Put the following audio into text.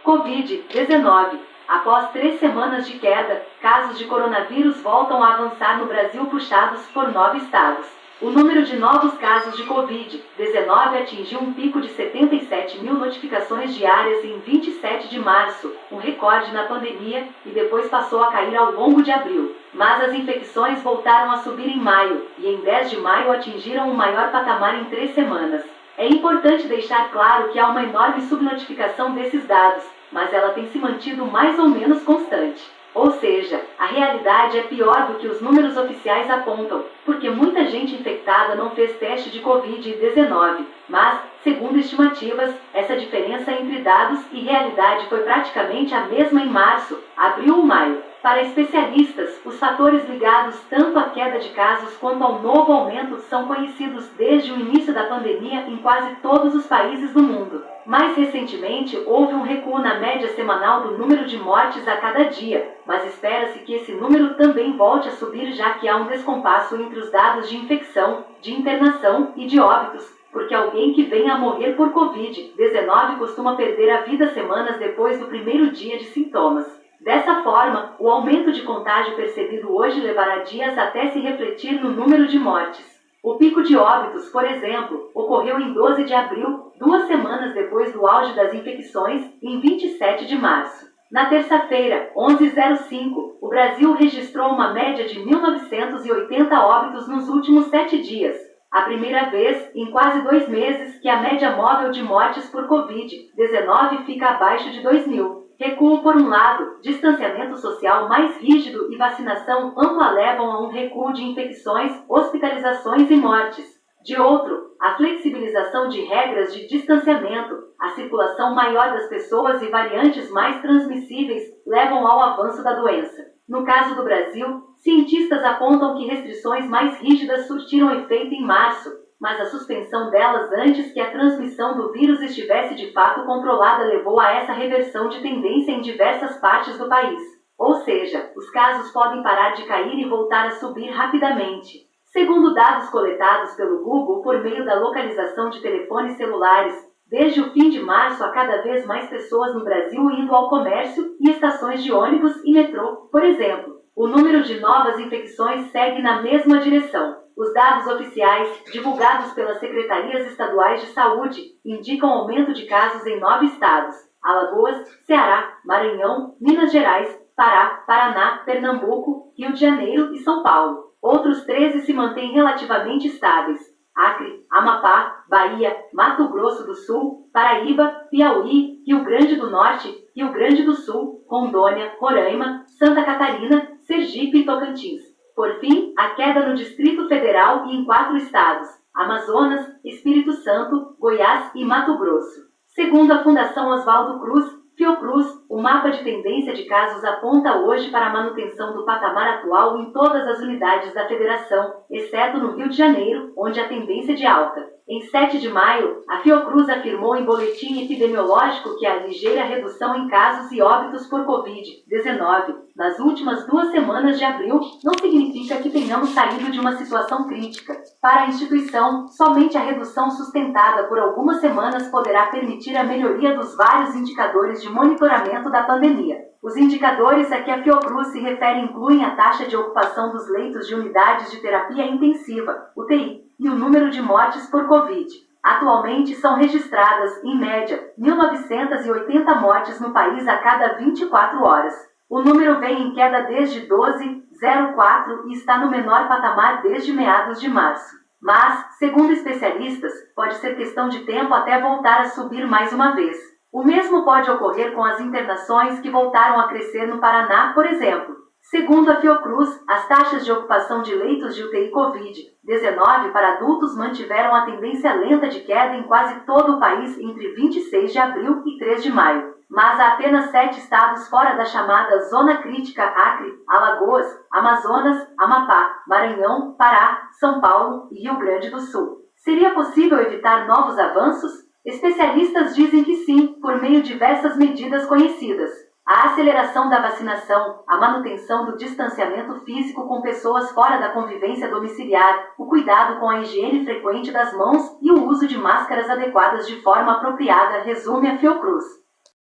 Covid-19. Após 3 semanas de queda, casos de coronavírus voltam a avançar no Brasil puxados por 9 estados. O número de novos casos de Covid-19 atingiu um pico de 77 mil notificações diárias em 27 de março, um recorde na pandemia, e depois passou a cair ao longo de abril. Mas as infecções voltaram a subir em maio, e em 10 de maio atingiram o maior patamar em 3 semanas. É importante deixar claro que há uma enorme subnotificação desses dados, mas ela tem se mantido mais ou menos constante. Ou seja, a realidade é pior do que os números oficiais apontam, porque muita gente infectada não fez teste de Covid-19. Mas, segundo estimativas, essa diferença entre dados e realidade foi praticamente a mesma em março, abril ou maio. Para especialistas, os fatores ligados tanto à queda de casos quanto ao novo aumento são conhecidos desde o início da pandemia em quase todos os países do mundo. Mais recentemente, houve um recuo na média semanal do número de mortes a cada dia, mas espera-se que esse número também volte a subir, já que há um descompasso entre os dados de infecção, de internação e de óbitos, porque alguém que venha a morrer por Covid-19 costuma perder a vida semanas depois do primeiro dia de sintomas. Dessa forma, o aumento de contágio percebido hoje levará dias até se refletir no número de mortes. O pico de óbitos, por exemplo, ocorreu em 12 de abril, 2 semanas depois do auge das infecções, em 27 de março. Na terça-feira, 11/05, o Brasil registrou uma média de 1.980 óbitos nos últimos 7 dias. A primeira vez, em quase 2 meses, que a média móvel de mortes por Covid-19 fica abaixo de 2.000. Recuo por um lado, distanciamento social mais rígido e vacinação ampla levam a um recuo de infecções, hospitalizações e mortes. De outro, a flexibilização de regras de distanciamento, a circulação maior das pessoas e variantes mais transmissíveis levam ao avanço da doença. No caso do Brasil, cientistas apontam que restrições mais rígidas surtiram efeito em março, mas a suspensão delas antes que a transmissão do vírus estivesse de fato controlada levou a essa reversão de tendência em diversas partes do país. Ou seja, os casos podem parar de cair e voltar a subir rapidamente. Segundo dados coletados pelo Google por meio da localização de telefones celulares, desde o fim de março há cada vez mais pessoas no Brasil indo ao comércio e estações de ônibus e metrô, por exemplo. O número de novas infecções segue na mesma direção. Os dados oficiais, divulgados pelas secretarias estaduais de saúde, indicam aumento de casos em 9 estados: Alagoas, Ceará, Maranhão, Minas Gerais, Pará, Paraná, Pernambuco, Rio de Janeiro e São Paulo. Outros 13 se mantêm relativamente estáveis: Acre, Amapá, Bahia, Mato Grosso do Sul, Paraíba, Piauí, Rio Grande do Norte, Rio Grande do Sul, Rondônia, Roraima, Santa Catarina, Sergipe e Tocantins. Por fim, a queda no Distrito Federal e em 4 estados: Amazonas, Espírito Santo, Goiás e Mato Grosso. Segundo a Fundação Oswaldo Cruz, Fiocruz, o mapa de tendência de casos aponta hoje para a manutenção do patamar atual em todas as unidades da federação, exceto no Rio de Janeiro, onde a tendência é de alta. Em 7 de maio, a Fiocruz afirmou em boletim epidemiológico que a ligeira redução em casos e óbitos por Covid-19 nas últimas 2 semanas de abril não significa que tenhamos saído de uma situação crítica. Para a instituição, somente a redução sustentada por algumas semanas poderá permitir a melhoria dos vários indicadores de monitoramento da pandemia. Os indicadores a que a Fiocruz se refere incluem a taxa de ocupação dos leitos de unidades de terapia intensiva, UTI, e o número de mortes por Covid. Atualmente são registradas, em média, 1.980 mortes no país a cada 24 horas. O número vem em queda desde 12/04 e está no menor patamar desde meados de março. Mas, segundo especialistas, pode ser questão de tempo até voltar a subir mais uma vez. O mesmo pode ocorrer com as internações que voltaram a crescer no Paraná, por exemplo. Segundo a Fiocruz, as taxas de ocupação de leitos de UTI Covid-19 para adultos mantiveram a tendência lenta de queda em quase todo o país entre 26 de abril e 3 de maio. Mas há apenas 7 estados fora da chamada Zona Crítica: Acre, Alagoas, Amazonas, Amapá, Maranhão, Pará, São Paulo e Rio Grande do Sul. Seria possível evitar novos avanços? Especialistas dizem que sim, por meio de diversas medidas conhecidas. A aceleração da vacinação, a manutenção do distanciamento físico com pessoas fora da convivência domiciliar, o cuidado com a higiene frequente das mãos e o uso de máscaras adequadas de forma apropriada, resume a Fiocruz.